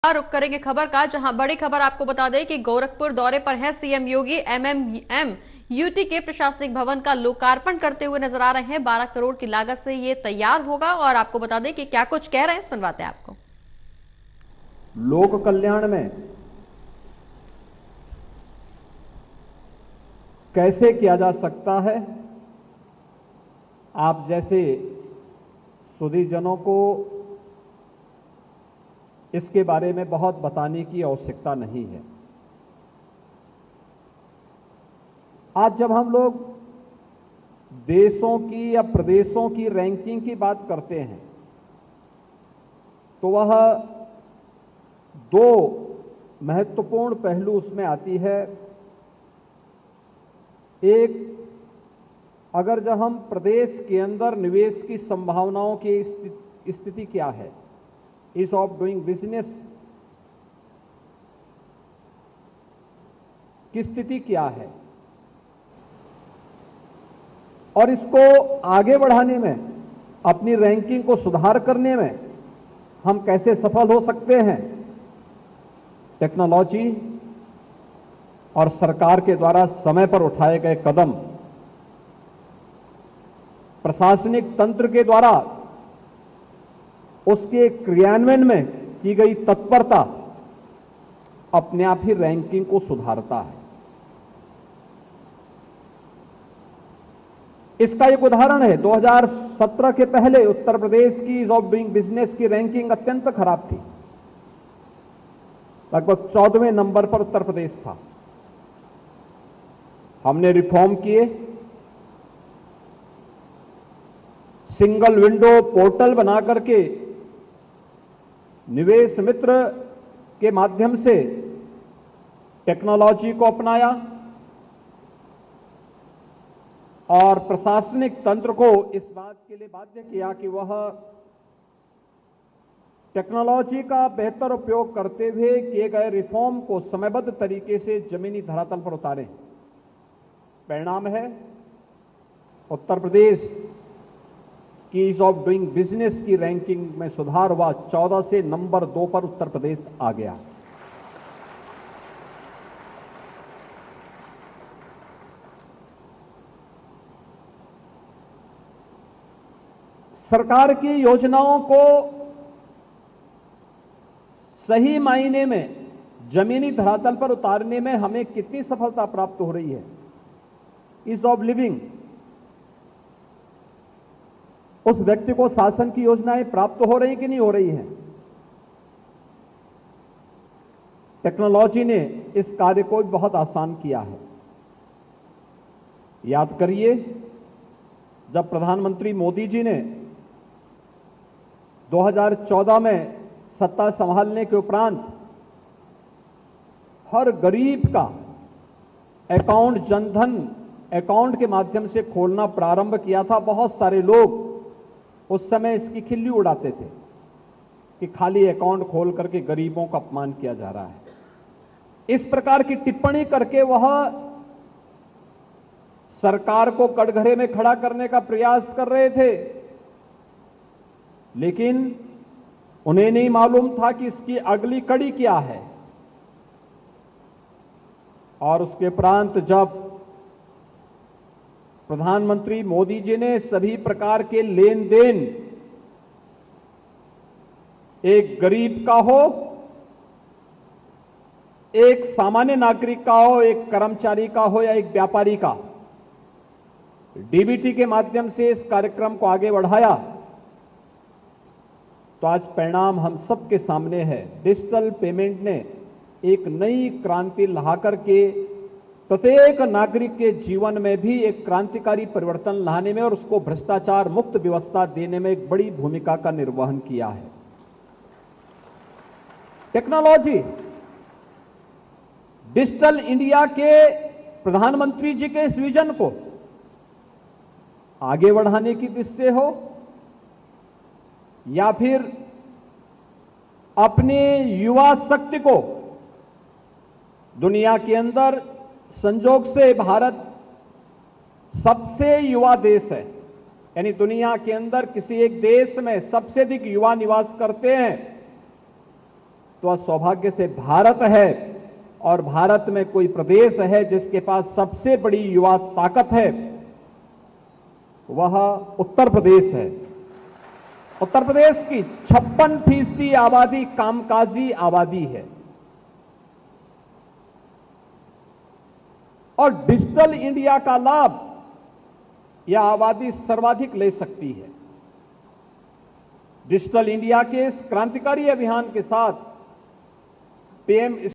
रुख करेंगे खबर का, जहां बड़ी खबर आपको बता दें कि गोरखपुर दौरे पर है सीएम योगी। एमएमएम यूटी के प्रशासनिक भवन का लोकार्पण करते हुए नजर आ रहे हैं। 12 करोड़ की लागत से ये तैयार होगा और आपको बता दें कि क्या कुछ कह रहे हैं, सुनवाते हैं आपको। लोक कल्याण में कैसे किया जा सकता है, आप जैसे सुधीजनों को इसके बारे में बहुत बताने की आवश्यकता नहीं है। आज जब हम लोग देशों की या प्रदेशों की रैंकिंग की बात करते हैं तो वह दो महत्वपूर्ण पहलू उसमें आती है। एक, अगर जब हम प्रदेश के अंदर निवेश की संभावनाओं की स्थिति क्या है, ईज ऑफ डूइंग बिजनेस की स्थिति क्या है, और इसको आगे बढ़ाने में, अपनी रैंकिंग को सुधार करने में हम कैसे सफल हो सकते हैं। टेक्नोलॉजी और सरकार के द्वारा समय पर उठाए गए कदम, प्रशासनिक तंत्र के द्वारा उसके क्रियान्वयन में की गई तत्परता अपने आप ही रैंकिंग को सुधारता है। इसका एक उदाहरण है, 2017 के पहले उत्तर प्रदेश की ईज ऑफ डूइंग बिजनेस की रैंकिंग अत्यंत खराब थी। लगभग 14वें नंबर पर उत्तर प्रदेश था। हमने रिफॉर्म किए, सिंगल विंडो पोर्टल बना करके निवेश मित्र के माध्यम से टेक्नोलॉजी को अपनाया और प्रशासनिक तंत्र को इस बात के लिए बाध्य किया कि वह टेक्नोलॉजी का बेहतर उपयोग करते हुए किए गए रिफॉर्म को समयबद्ध तरीके से जमीनी धरातल पर उतारें। परिणाम है, उत्तर प्रदेश की ईज ऑफ डूइंग बिजनेस की रैंकिंग में सुधार हुआ। 14 से नंबर 2 पर उत्तर प्रदेश आ गया। सरकार की योजनाओं को सही मायने में जमीनी धरातल पर उतारने में हमें कितनी सफलता प्राप्त हो रही है। ईज ऑफ लिविंग, उस व्यक्ति को शासन की योजनाएं प्राप्त हो रही कि नहीं हो रही हैं। टेक्नोलॉजी ने इस कार्य को बहुत आसान किया है। याद करिए, जब प्रधानमंत्री मोदी जी ने 2014 में सत्ता संभालने के उपरांत हर गरीब का अकाउंट जनधन अकाउंट के माध्यम से खोलना प्रारंभ किया था, बहुत सारे लोग उस समय इसकी खिल्ली उड़ाते थे कि खाली अकाउंट खोल करके गरीबों का अपमान किया जा रहा है। इस प्रकार की टिप्पणी करके वह सरकार को कटघरे में खड़ा करने का प्रयास कर रहे थे, लेकिन उन्हें नहीं मालूम था कि इसकी अगली कड़ी क्या है। और उसके उपरांत जब प्रधानमंत्री मोदी जी ने सभी प्रकार के लेन देन, एक गरीब का हो, एक सामान्य नागरिक का हो, एक कर्मचारी का हो या एक व्यापारी का, डीबीटी के माध्यम से इस कार्यक्रम को आगे बढ़ाया, तो आज परिणाम हम सबके सामने है। डिजिटल पेमेंट ने एक नई क्रांति ला करके प्रत्येक नागरिक के जीवन में भी एक क्रांतिकारी परिवर्तन लाने में और उसको भ्रष्टाचार मुक्त व्यवस्था देने में एक बड़ी भूमिका का निर्वहन किया है। टेक्नोलॉजी, डिजिटल इंडिया के प्रधानमंत्री जी के इस विजन को आगे बढ़ाने की दृष्टि से हो या फिर अपने युवा शक्ति को दुनिया के अंदर, संजोग से भारत सबसे युवा देश है, यानी दुनिया के अंदर किसी एक देश में सबसे अधिक युवा निवास करते हैं, तो वह सौभाग्य से भारत है, और भारत में कोई प्रदेश है जिसके पास सबसे बड़ी युवा ताकत है, वह उत्तर प्रदेश है। उत्तर प्रदेश की 56% आबादी कामकाजी आबादी है और डिजिटल इंडिया का लाभ यह आबादी सर्वाधिक ले सकती है। डिजिटल इंडिया के इस क्रांतिकारी अभियान के साथ पीएम